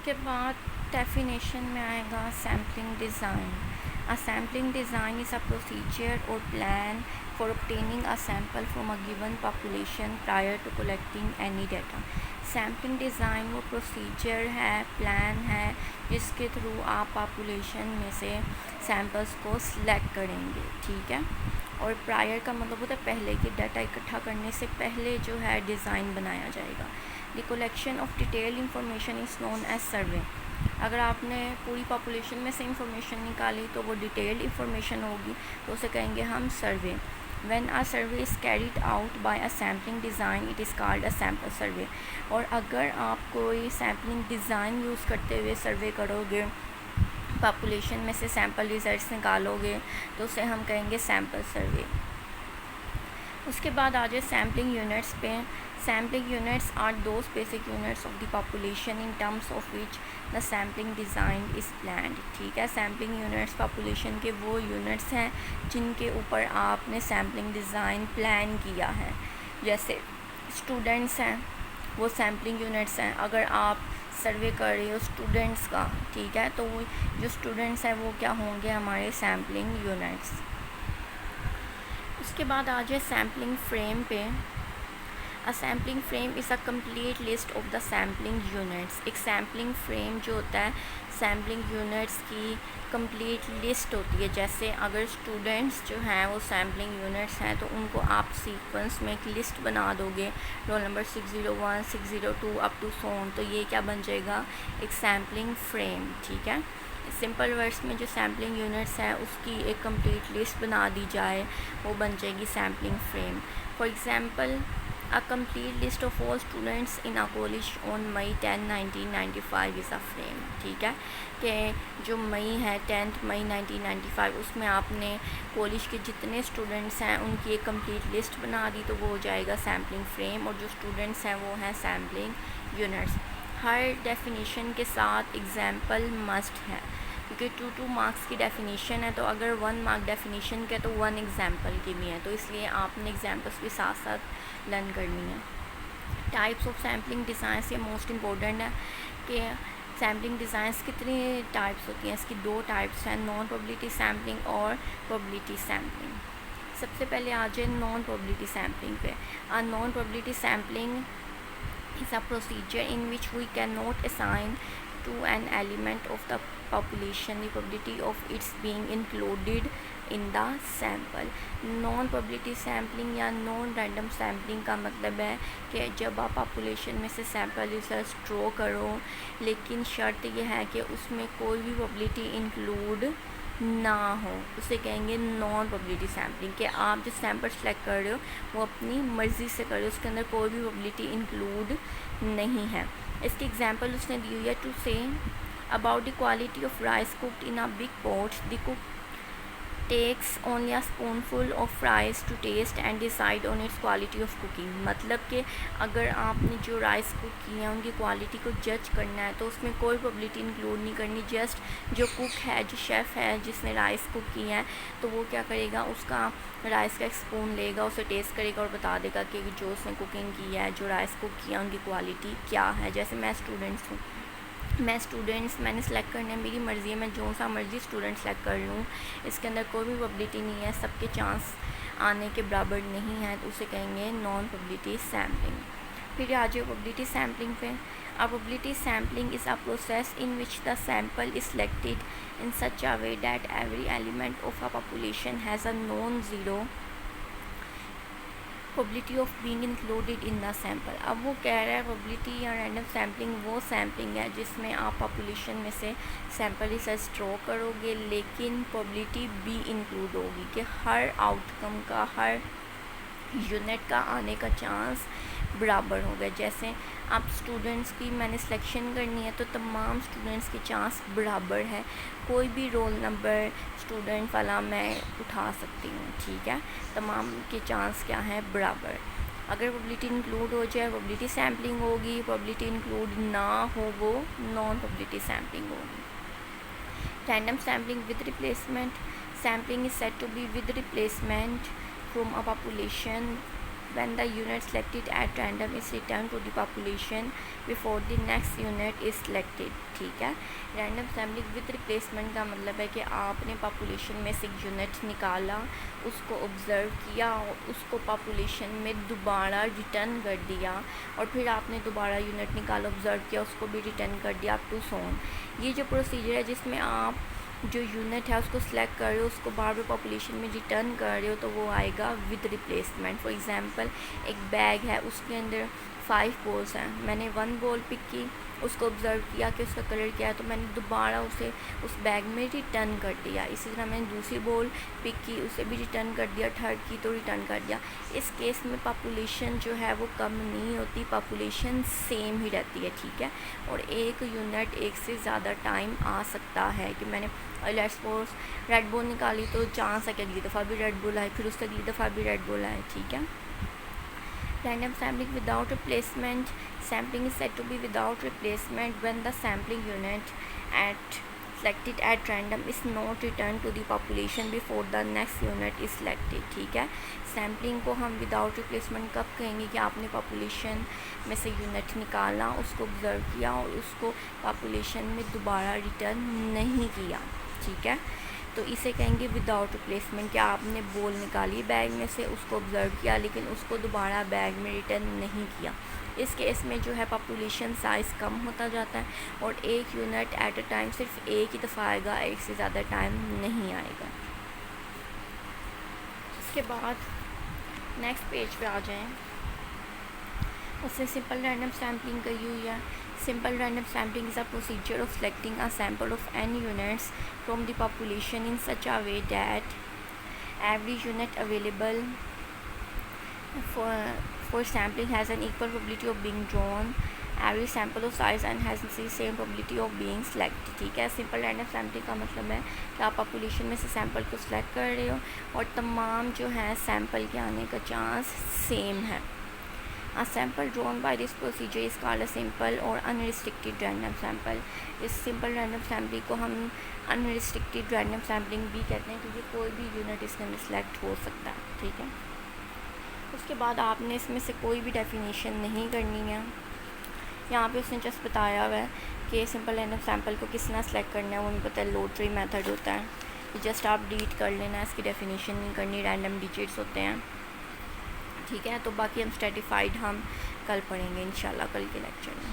उसके बाद डेफिनेशन में आएगा sampling design. A sampling design is a procedure or plan for obtaining a sample from a given population prior to collecting any data. Sampling design वो procedure है, plan है, जिसके through आप population में से सैम्पल्स को सिलेक्ट करेंगे, ठीक है। और प्रायर का मतलब होता है पहले, कि डाटा इकट्ठा करने से पहले जो है डिज़ाइन बनाया जाएगा। The collection of detail information is known as survey. अगर आपने पूरी पॉपुलेशन में से इंफॉर्मेशन निकाली तो वो डिटेल्ड इंफॉर्मेशन होगी, तो उसे कहेंगे हम सर्वे। When a survey is carried out by a sampling design, it is called a sample survey। और अगर आप कोई सैम्पलिंग डिज़ाइन यूज़ करते हुए सर्वे करोगे, पॉपुलेशन में से सैम्पल रिजल्ट्स निकालोगे, तो उसे हम कहेंगे सैम्पल सर्वे। उसके बाद आ जाए सैम्पलिंग यूनिट्स पे। Sampling units are those basic units of the population in terms of which the sampling design is planned, ठीक है। सैम्पलिंग यूनिट्स पॉपुलेशन के वो यूनिट्स हैं जिनके ऊपर आपने सैम्पलिंग डिज़ाइन प्लान किया है। जैसे स्टूडेंट्स हैं, वो सैम्पलिंग यूनिट्स हैं। अगर आप सर्वे कर रहे हो स्टूडेंट्स का, ठीक है, तो वो जो स्टूडेंट्स हैं वो क्या होंगे, हमारे सैम्पलिंग यूनिट्स। उसके बाद आ जाए सैम्पलिंग फ्रेम पे। A sampling frame is a complete list of the sampling units. एक सैम्पलिंग फ्रेम जो होता है सैम्पलिंग यूनिट्स की कंप्लीट लिस्ट होती है। जैसे अगर स्टूडेंट्स जो हैं वो सैम्पलिंग यूनिट्स हैं, तो उनको आप सीक्वेंस में एक लिस्ट बना दोगे, roll number 601, 602 up to so on, तो ये क्या बन जाएगा, एक सैम्पलिंग फ्रेम, ठीक है। सिंपल वर्ड्स में जो सैम्पलिंग यूनिट्स हैं उसकी एक कंप्लीट लिस्ट बना दी जाए, वो बन जाएगी sampling frame. For example, a complete list of all students in a college on May 10, 1995 is a frame, ठीक है। कि जो मई है 10 मई 1995, उसमें आपने कॉलेज के जितने स्टूडेंट्स हैं उनकी एक कंप्लीट लिस्ट बना दी, तो वो हो जाएगा सैम्पलिंग फ्रेम। और जो स्टूडेंट्स हैं वो हैं सैम्पलिंग यूनिट्स। हर डेफिनेशन के साथ एग्जाम्पल मस्ट है, क्योंकि 2 मार्क्स की डेफिनेशन है, तो अगर 1 मार्क डेफिनेशन के तो 1 एग्जाम्पल की भी है, तो इसलिए आपने एग्जाम्पल्स भी साथ साथ लर्न करनी है। टाइप्स ऑफ सैम्पलिंग डिज़ाइंस, ये मोस्ट इम्पोर्टेंट है कि सैम्पलिंग डिज़ाइंस कितनी टाइप्स होती हैं। इसकी 2 टाइप्स हैं, नॉन प्रोबेबिलिटी सैम्पलिंग और प्रोबेबिलिटी सैम्पलिंग। सबसे पहले आ जाए नॉन प्रोबेबिलिटी सैम्पलिंग पे। Non probability sampling is a procedure in which we cannot assign to an element of the population the probability of its being included in the sample। Non probability sampling या non random sampling का मतलब है कि जब आप population में से sample result draw करो, लेकिन शर्त यह है कि उसमें कोई भी प्रोबेबिलिटी इंक्लूड ना हो, उसे कहेंगे नॉन प्रोबेबिलिटी सैम्पलिंग। कि आप जो सैम्पल सेलेक्ट कर रहे हो वो अपनी मर्ज़ी से कर रहे हो, उसके अंदर कोई भी प्रोबेबिलिटी इंक्लूड नहीं है। इसकी एग्जांपल उसने दी हुई है, to say about the quality of rice cooked in a big pot, the cook takes only a spoonful of rice to taste and decide on its quality of cooking. मतलब कि अगर आपने जो राइस कुक किए हैं उनकी quality को जज करना है, तो उसमें कोई प्रोबेबिलिटी इंक्लूड नहीं करनी। जस्ट जो कुक है, जो शेफ़ है जिसने राइस कुक किया है, तो वो क्या करेगा, उसका राइस का एक स्पून लेगा, उसे टेस्ट करेगा और बता देगा कि जो उसने कुकिंग की है, जो राइस कुक किया उनकी क्वालिटी क्या है। जैसे मैं स्टूडेंट्स हूँ, मैंने सेलेक्ट करना है, मेरी मर्ज़ी है, मैं जो सा मर्ज़ी स्टूडेंट सेलेक्ट कर लूँ, इसके अंदर कोई भी प्रोबेबिलिटी नहीं है, सबके चांस आने के बराबर नहीं है, तो उसे कहेंगे नॉन प्रोबेबिलिटी सैम्पलिंग। फिर आ जाए प्रोबेबिलिटी सैम्पलिंग पे। A probability sampling is a process in which the sample is selected in such a way that every element of a population has a non zero probability of being included in the sample. अब वो कह रहा है probability या random sampling वो sampling है जिसमें आप पॉपुलेशन में से सैम्पल रिसर्च ड्रॉ करोगे, लेकिन प्रोबेबिलिटी भी इंक्लूड होगी कि हर आउटकम का, हर यूनिट का आने का चांस बराबर होगा। जैसे आप स्टूडेंट्स की मैंने सिलेक्शन करनी है, तो तमाम स्टूडेंट्स के चांस बराबर है, कोई भी रोल नंबर स्टूडेंट वाला मैं उठा सकती हूँ, ठीक है। तमाम के चांस क्या हैं, बराबर। अगर प्रोबेबिलिटी इंक्लूड हो जाए प्रोबेबिलिटी सैम्पलिंग होगी, प्रोबेबिलिटी इंक्लूड ना हो वो नॉन प्रोबेबिलिटी सैम्पलिंग होगी। Random sampling with replacement sampling is said to be with replacement from a population when the unit selected at random is returned to the population before the next unit is selected. ठीक है, random sampling with replacement का मतलब है कि आपने population में से unit निकाला, उसको ऑब्ज़र्व किया और उसको पॉपुलेशन में दोबारा रिटर्न कर दिया, और फिर आपने दोबारा यूनिट निकाला, ऑब्ज़र्व किया, उसको भी रिटर्न कर दिया अप टू सोन। ये जो प्रोसीजर है जिसमें आप जो यूनिट है उसको सिलेक्ट कर रहे हो, उसको बार बार पॉपुलेशन में रिटर्न कर रहे हो, तो वो आएगा विद रिप्लेसमेंट। फॉर एग्ज़ाम्पल एक बैग है, उसके अंदर 5 बॉल्स हैं, मैंने 1 बॉल पिक की, उसको ऑब्ज़र्व किया कि उसका कलर क्या है, तो मैंने दोबारा उसे उस बैग में रिटर्न कर दिया। इसी तरह मैंने दूसरी बॉल पिक की, उसे भी रिटर्न कर दिया, थर्ड की तो रिटर्न कर दिया। इस केस में पॉपुलेशन जो है वो कम नहीं होती, पॉपुलेशन सेम ही रहती है। ठीक है, और एक यूनिट एक से ज़्यादा टाइम आ सकता है कि मैंने लेट्स सपोज रेड बॉल निकाली, तो चांस है कि अगली दफ़ा भी रेड बॉल आए, फिर उससे अगली दफ़ा भी रेड बॉल आए। ठीक है, random sampling without replacement. Sampling is said to be without replacement when the sampling unit selected at random is not returned to the population before the next unit is selected. ठीक है, sampling को हम without replacement कब कहेंगे कि आपने population में से यूनिट निकाला, उसको ऑब्ज़र्व किया और उसको पॉपुलेशन में दोबारा रिटर्न नहीं किया। ठीक है, तो इसे कहेंगे विदाउट रिप्लेसमेंट। कि आपने बॉल निकाली बैग में से, उसको ऑब्ज़र्व किया, लेकिन उसको दोबारा बैग में रिटर्न नहीं किया। इस केस में जो है पॉपुलेशन साइज़ कम होता जाता है और एक यूनिट एट अ टाइम सिर्फ एक ही दफ़ा आएगा, एक से ज़्यादा टाइम नहीं आएगा। उसके बाद नेक्स्ट पेज पे आ जाएं, उससे सिंपल रैंडम सैम्पलिंग कही हुई है। Simple random sampling is a procedure of selecting a sample of n units from the population in such a way that every unit available for sampling has an equal probability of being drawn. Every sample of size n has the same probability of being selected. ठीक है, simple random sampling का मतलब है कि आप population में से sample को सिलेक्ट कर रहे हो और तमाम जो है सैम्पल के आने का चांस सेम है। A sample drawn by this procedure is called a simple or unrestricted random sample. इस simple random sampling को हम unrestricted random sampling भी कहते हैं क्योंकि कोई भी यूनिट इसके अंदर सेलेक्ट हो सकता है। ठीक है, उसके बाद आपने इसमें से कोई भी डेफिनेशन नहीं करनी है। यहाँ पे उसने जस्ट बताया हुआ है कि सिंपल रैंडम सैम्पल को किस तरह सेलेक्ट करना है, वो हमें पता है, लोटरी मेथड होता है। जस्ट आप डिलीट कर लेना है, इसकी डेफिनेशन नहीं करनी, रैंडम डिजिट्स होते हैं। ठीक है, तो बाकी हम स्ट्रेटिफाइड हम कल पढ़ेंगे इंशाल्लाह, कल के लेक्चर में।